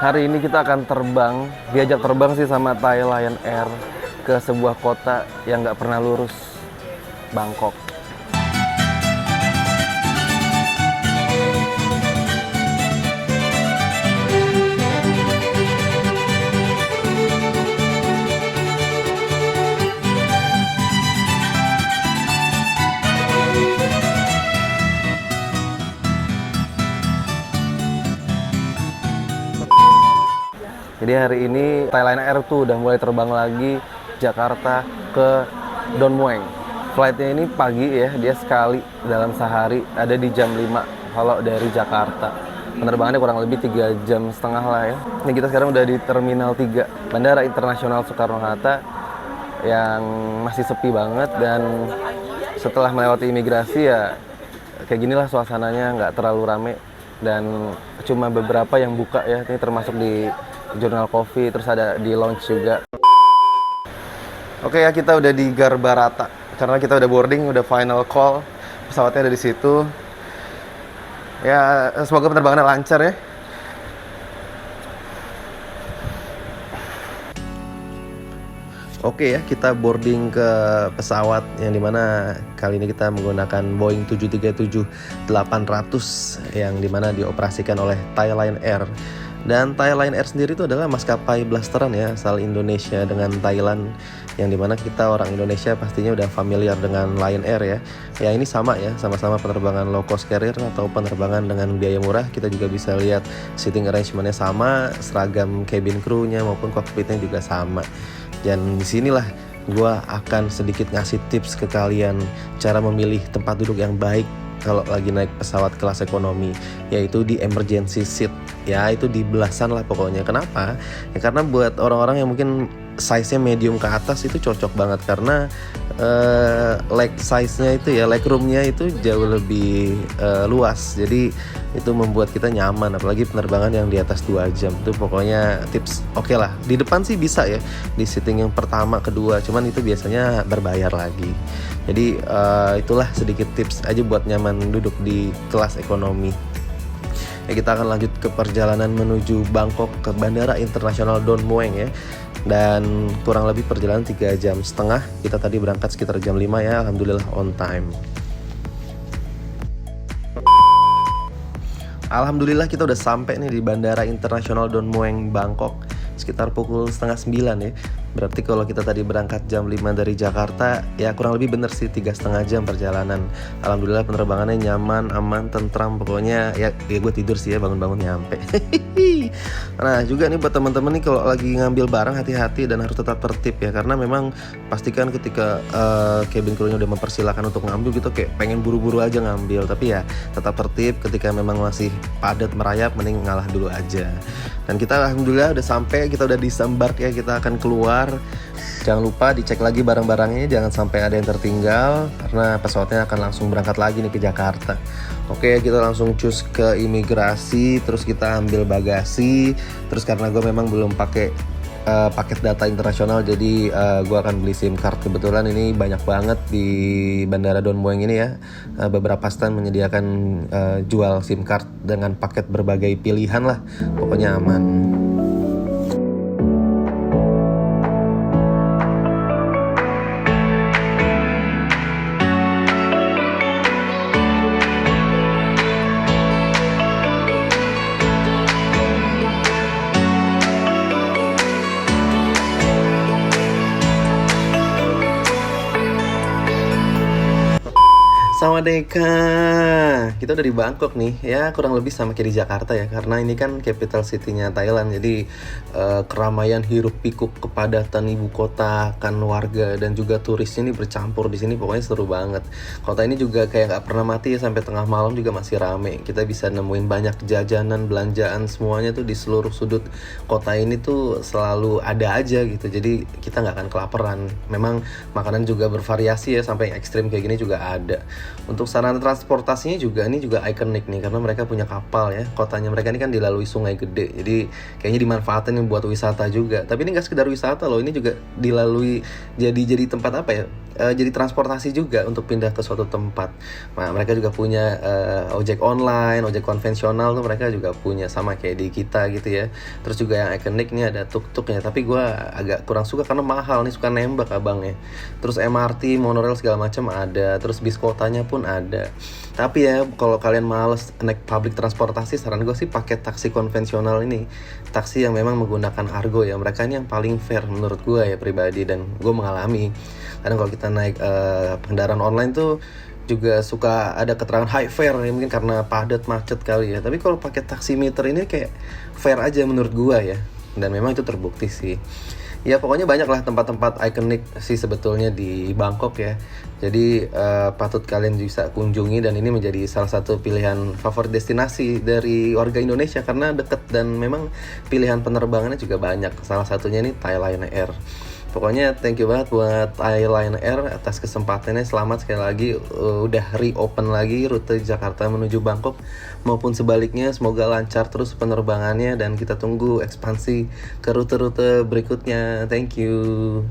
Hari ini kita akan terbang, diajak terbang sih sama Thai Lion Air ke sebuah kota yang nggak pernah lurus, Bangkok. Jadi hari ini Thai Lion Air tuh udah mulai terbang lagi Jakarta ke Don Mueang. Flightnya ini pagi ya, dia sekali dalam sehari ada di jam 5 kalau dari Jakarta. Penerbangannya kurang lebih 3,5 jam lah ya. Ini kita sekarang udah di Terminal 3, Bandara Internasional Soekarno-Hatta yang masih sepi banget, dan setelah melewati imigrasi ya kayak ginilah suasananya, nggak terlalu rame dan cuma beberapa yang buka ya. Ini termasuk di Jurnal Coffee, terus ada di lounge juga. Oke ya, kita udah di Garbarata karena kita udah boarding, udah final call, pesawatnya ada di situ. Ya semoga penerbangannya lancar ya. Oke ya, kita boarding ke pesawat yang dimana kali ini kita menggunakan Boeing 737-800 yang dimana dioperasikan oleh Thai Lion Air. Dan Thai Lion Air sendiri itu adalah maskapai blasteran ya, asal Indonesia dengan Thailand, yang dimana kita orang Indonesia pastinya udah familiar dengan Lion Air ya. Ya ini sama ya, sama-sama penerbangan low cost carrier atau penerbangan dengan biaya murah. Kita juga bisa lihat seating arrangementnya sama, seragam cabin crew-nya maupun cockpitnya juga sama. Dan disinilah gue akan sedikit ngasih tips ke kalian cara memilih tempat duduk yang baik kalau lagi naik pesawat kelas ekonomi, yaitu di emergency seat. Ya itu di belasan lah pokoknya. Kenapa? Ya karena buat orang-orang yang mungkin size-nya medium ke atas itu cocok banget, karena leg size-nya itu ya, leg room-nya itu jauh lebih luas. Jadi itu membuat kita nyaman, apalagi penerbangan yang di atas 2 jam. Itu pokoknya tips oke lah. Di depan sih bisa ya, di seating yang pertama, kedua, cuman itu biasanya berbayar lagi. Jadi itulah sedikit tips aja buat nyaman duduk di kelas ekonomi. Ya, kita akan lanjut ke perjalanan menuju Bangkok ke Bandara Internasional Don Mueang ya. Dan kurang lebih perjalanan 3,5 jam. Kita tadi berangkat sekitar jam 5 ya, alhamdulillah on time. Alhamdulillah kita udah sampai nih di Bandara Internasional Don Mueang Bangkok sekitar pukul 8:30 ya. Berarti kalau kita tadi berangkat jam 5 dari Jakarta, ya kurang lebih bener sih 3,5 jam perjalanan. Alhamdulillah penerbangannya nyaman, aman, tentram. Pokoknya ya gue tidur sih ya, bangun-bangun nyampe. Nah juga nih buat teman-teman nih, kalau lagi ngambil barang hati-hati dan harus tetap tertib ya. Karena memang pastikan ketika cabin crew-nya udah mempersilahkan untuk ngambil gitu, kayak pengen buru-buru aja ngambil. Tapi ya tetap tertib, ketika memang masih padat merayap mending ngalah dulu aja. Dan kita alhamdulillah udah sampai, kita udah disembark ya, kita akan keluar. Jangan lupa dicek lagi barang-barangnya, jangan sampai ada yang tertinggal karena pesawatnya akan langsung berangkat lagi nih ke Jakarta. Oke, kita langsung cus ke imigrasi, terus kita ambil bagasi. Terus karena gue memang belum pakai paket data internasional, jadi gue akan beli SIM card. Kebetulan ini banyak banget di Bandara Don Mueang ini ya. Beberapa stand menyediakan jual SIM card dengan paket berbagai pilihan lah. Pokoknya aman. Sawadeka, kita udah di Bangkok nih ya, kurang lebih sama kayak di Jakarta ya, karena ini kan capital city-nya Thailand. Jadi keramaian hiruk pikuk, kepadatan ibu kota kan warga dan juga turisnya ini bercampur di sini, pokoknya seru banget. Kota ini juga kayak nggak pernah mati ya, sampai tengah malam juga masih rame. Kita bisa nemuin banyak jajanan, belanjaan, semuanya tuh di seluruh sudut kota ini tuh selalu ada aja gitu. Jadi kita nggak akan kelaparan. Memang makanan juga bervariasi ya, sampai yang ekstrim kayak gini juga ada. Untuk sarana transportasinya juga ini juga ikonik nih, karena mereka punya kapal ya. Kotanya mereka ini kan dilalui sungai gede, jadi kayaknya dimanfaatkan buat wisata juga. Tapi ini nggak sekedar wisata loh, ini juga dilalui jadi tempat apa ya, jadi transportasi juga untuk pindah ke suatu tempat. Nah, mereka juga punya ojek online, ojek konvensional tuh mereka juga punya sama kayak di kita gitu ya. Terus juga yang ikonik nih ada tuk-tuknya, tapi gue agak kurang suka karena mahal nih, suka nembak abangnya. Terus MRT, monorail segala macam ada, terus bis kotanya pun ada. Tapi ya kalau kalian males naik public transportasi, saran gue sih pakai taksi konvensional ini, taksi yang memang menggunakan argo ya. Mereka ini yang paling fair menurut gue ya pribadi, dan gue mengalami. Kadang kalau kita naik kendaraan online tuh juga suka ada keterangan high fare ya, mungkin karena padat macet kali ya. Tapi kalau pakai taksimeter ini kayak fair aja menurut gua ya, dan memang itu terbukti sih. Ya pokoknya banyak lah tempat-tempat ikonik sih sebetulnya di Bangkok ya. Jadi patut kalian bisa kunjungi, dan ini menjadi salah satu pilihan favorit destinasi dari warga Indonesia karena deket dan memang pilihan penerbangannya juga banyak. Salah satunya ini Thai Lion Air. Pokoknya thank you banget buat Thai Lion Air atas kesempatannya. Selamat sekali lagi udah reopen lagi rute Jakarta menuju Bangkok maupun sebaliknya. Semoga lancar terus penerbangannya, dan kita tunggu ekspansi ke rute-rute berikutnya. Thank you.